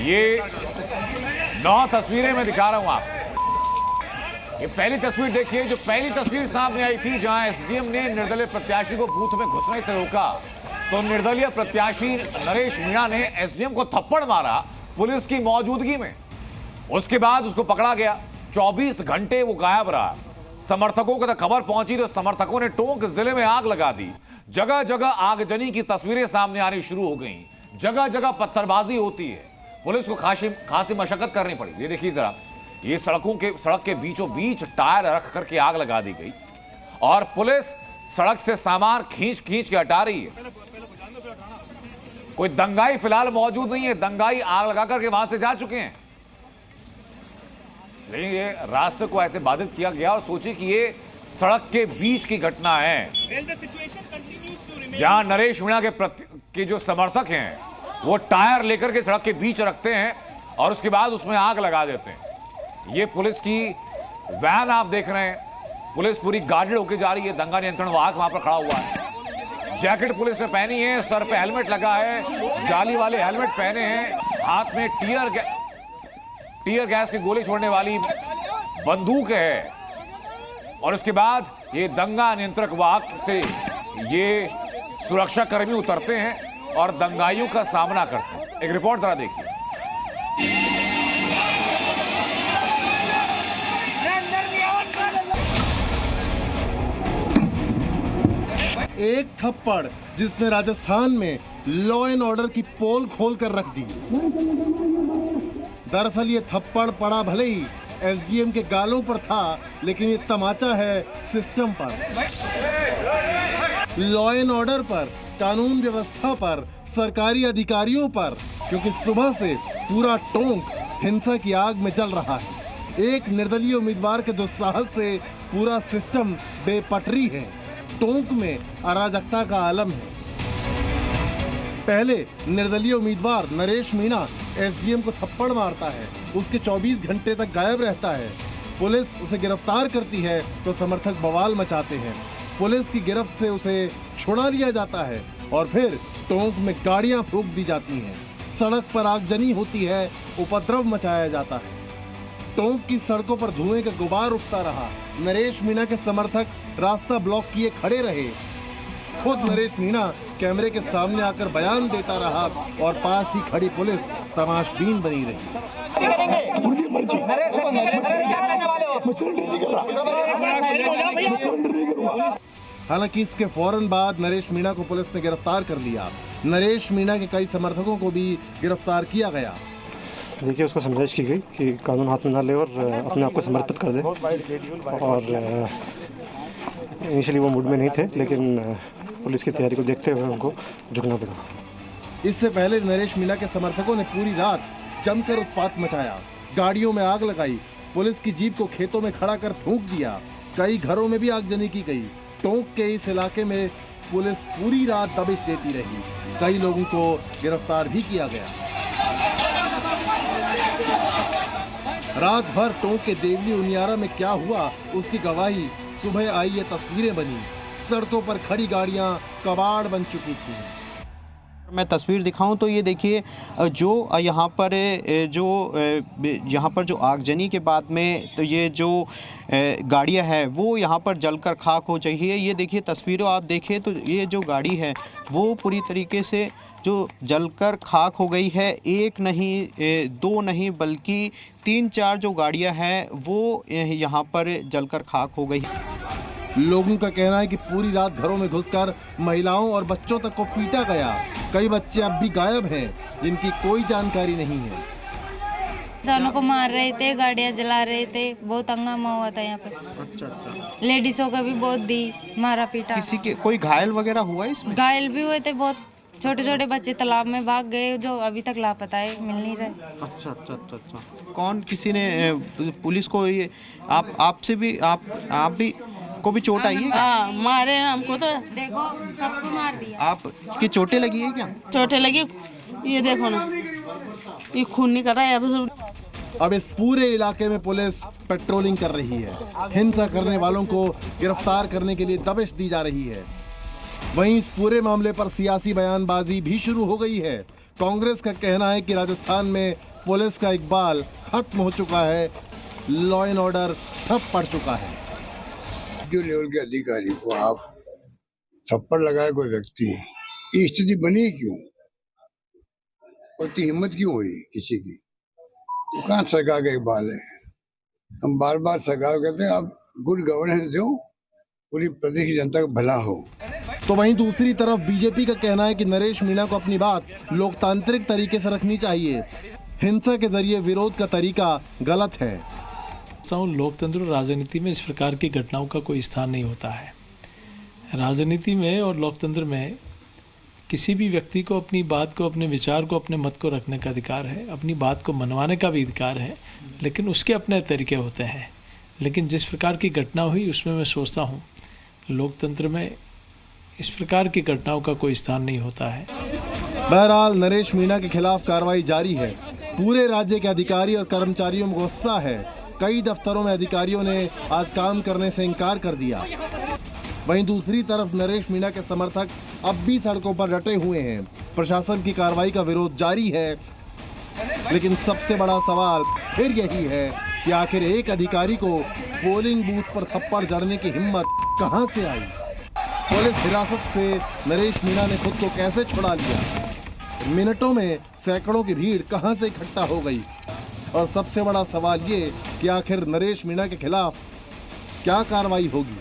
ये 9 तस्वीरें मैं दिखा रहा हूं आपको। ये पहली तस्वीर देखिए, जो पहली तस्वीर सामने आई थी जहां एसडीएम ने निर्दलीय प्रत्याशी को बूथ में घुसने से रोका, तो निर्दलीय प्रत्याशी नरेश मीणा ने एसडीएम को थप्पड़ मारा पुलिस की मौजूदगी में। उसके बाद उसको पकड़ा गया। 24 घंटे वो गायब रहा। समर्थकों को तक खबर पहुंची तो समर्थकों ने टोंक जिले में आग लगा दी। जगह जगह आगजनी की तस्वीरें सामने आनी शुरू हो गई। जगह जगह पत्थरबाजी होती है। पुलिस को खासी मशक्कत करनी पड़ी। ये देखिए जरा, ये सड़क के बीचों बीच टायर रख करके आग लगा दी गई और पुलिस सड़क से सामान खींच के हटा रही है। कोई दंगाई फिलहाल मौजूद नहीं है। दंगाई आग लगा करके वहां से जा चुके हैं, लेकिन ये रास्ते को ऐसे बाधित किया गया। और सोचिए कि ये सड़क के बीच की घटना है जहां नरेश मीणा के जो समर्थक हैं वो टायर लेकर के सड़क के बीच रखते हैं और उसके बाद उसमें आग लगा देते हैं। ये पुलिस की वैन आप देख रहे हैं। पुलिस पूरी गार्डेड होकर जा रही है। दंगा नियंत्रण वाहक वहां पर खड़ा हुआ है। जैकेट पुलिस ने पहनी है, सर पे हेलमेट लगा है, जाली वाले हेलमेट पहने हैं, हाथ में टीयर गैस की गोली छोड़ने वाली बंदूक है। और उसके बाद ये दंगा नियंत्रक वाहक से ये सुरक्षा कर्मी उतरते हैं और दंगाइयों का सामना करते हैं। एक रिपोर्ट जरा देखिए। एक थप्पड़ जिसने राजस्थान में लॉ एंड ऑर्डर की पोल खोल कर रख दी। दरअसल ये थप्पड़ पड़ा भले ही एसडीएम के गालों पर था, लेकिन ये तमाचा है सिस्टम पर, लॉ एंड ऑर्डर पर, कानून व्यवस्था पर, सरकारी अधिकारियों पर, क्योंकि सुबह से पूरा टोंक हिंसा की आग में जल रहा है। एक निर्दलीय उम्मीदवार के दुस्साहस से पूरा सिस्टम बेपटरी है। टोंक में अराजकता का आलम है। पहले निर्दलीय उम्मीदवार नरेश मीणा एसडीएम को थप्पड़ मारता है, उसके 24 घंटे तक गायब रहता है। पुलिस उसे गिरफ्तार करती है तो समर्थक बवाल मचाते हैं। पुलिस की गिरफ्त से उसे छुड़ा लिया जाता है और फिर टोंक में गाड़ियां फूंक दी जाती हैं। सड़क पर आगजनी होती है, उपद्रव मचाया जाता है। टोंक की सड़कों पर धुएं का गुबार उठता रहा। नरेश मीणा के समर्थक रास्ता ब्लॉक किए खड़े रहे। खुद नरेश मीणा कैमरे के सामने आकर बयान देता रहा और पास ही खड़ी पुलिस तमाशबीन बनी रही। उनकी मर्जी, हालांकि इसके फौरन बाद नरेश मीणा को पुलिस ने गिरफ्तार कर लिया। नरेश मीणा के कई समर्थकों को भी गिरफ्तार किया गया। देखिए, उसको समझाइश की गई कि कानून हाथ में ना ले और अपने आप को समर्पित कर दे। और इनिशियली वो मूड में नहीं थे, लेकिन पुलिस की तैयारी को देखते हुए उनको झुकना पड़ा। इससे पहले नरेश मीणा के समर्थकों ने पूरी रात जमकर उत्पात मचाया, गाड़ियों में आग लगाई, पुलिस की जीप को खेतों में खड़ा कर फूंक दिया। कई घरों में भी आगजनी की गई। टोंक के इस इलाके में पुलिस पूरी रात दबिश देती रही। कई लोगों को गिरफ्तार भी किया गया। रात भर टोंक के देवली उनियारा में क्या हुआ उसकी गवाही सुबह आई ये तस्वीरें बनी। सड़कों पर खड़ी गाड़ियां कबाड़ बन चुकी थी। मैं तस्वीर दिखाऊं तो ये देखिए, जो यहाँ पर जो आगजनी के बाद में तो ये जो गाड़ियाँ है वो यहाँ पर जलकर खाक हो चाहिए। ये देखिए तस्वीरों आप देखें तो ये जो गाड़ी है वो पूरी तरीके से जो जलकर खाक हो गई है। एक नहीं, दो नहीं, बल्कि 3-4 जो गाड़ियाँ हैं वो यहाँ पर जलकर खाक हो गई। लोगों का कहना है कि पूरी रात घरों में घुसकर महिलाओं और बच्चों तक को पीटा गया। कई बच्चे अब भी गायब हैं जिनकी कोई जानकारी नहीं है। जानों को मार रहे थे, गाड़ियां जला रहे थे, बहुत हंगामा हुआ था यहाँ पे। अच्छा। लेडीजों का भी बहुत दी मारा पीटा। किसी के कोई घायल वगैरह हुआ इसमें? घायल भी हुए थे बहुत। छोटे छोटे बच्चे तालाब में भाग गए जो अभी तक लापता है, मिल नहीं रहे। अच्छा। कौन, किसी ने पुलिस को ये आपसे भी आप भी को भी चोट आई है क्या? मारे हमको तो, देखो सबको मार दिया। आप की चोटें लगी है क्या? चोटें लगी, ये देखो ना, ये खून नहीं कर रहा है। अब इस पूरे इलाके में पुलिस पेट्रोलिंग कर रही है। हिंसा करने वालों को गिरफ्तार करने के लिए दबिश दी जा रही है। वहीं इस पूरे मामले पर सियासी बयानबाजी भी शुरू हो गई है। कांग्रेस का कहना है कि राजस्थान में पुलिस का इकबाल खत्म हो चुका है, लॉ एंड ऑर्डर ठप पड़ चुका है। जो लेवल के अधिकारी को आप थप्पड़ लगाए कोई व्यक्ति, ये स्थिति बनी क्यों और इतनी हिम्मत क्यों हुई किसी की? तो कहाँ सरकार का इकबाल है? हम बार बार सरकार कहते हैं आप गुड गवर्नेंस दो, पूरी प्रदेश की जनता का भला हो। तो वहीं दूसरी तरफ बीजेपी का कहना है कि नरेश मीणा को अपनी बात लोकतांत्रिक तरीके से रखनी चाहिए, हिंसा के जरिए विरोध का तरीका गलत है। लोकतंत्र और राजनीति में इस प्रकार की घटनाओं का कोई स्थान नहीं होता है। राजनीति में और लोकतंत्र में किसी भी व्यक्ति को अपनी बात को, अपने विचार को, अपने मत को रखने का अधिकार है, अपनी बात को मनवाने का भी अधिकार है, लेकिन उसके अपने तरीके होते हैं। लेकिन जिस प्रकार की घटना हुई उसमें मैं सोचता हूँ लोकतंत्र में इस प्रकार की घटनाओं का कोई स्थान नहीं होता है। बहरहाल नरेश मीणा के खिलाफ कार्रवाई जारी है। पूरे राज्य के अधिकारी और कर्मचारियों में गुस्सा है। कई दफ्तरों में अधिकारियों ने आज काम करने से इनकार कर दिया। वहीं दूसरी तरफ नरेश मीणा के समर्थक अब भी सड़कों पर डटे हुए हैं। प्रशासन की कार्रवाई का विरोध जारी है, लेकिन सबसे बड़ा सवाल फिर यही है कि आखिर एक अधिकारी को पोलिंग बूथ पर थप्पड़ जड़ने की हिम्मत कहां से आई? पुलिस हिरासत से नरेश मीणा ने खुद को कैसे छुड़ा लिया? मिनटों में सैकड़ों की भीड़ कहां से इकट्ठा हो गई? और सबसे बड़ा सवाल ये कि आखिर नरेश मीणा के खिलाफ क्या कार्रवाई होगी?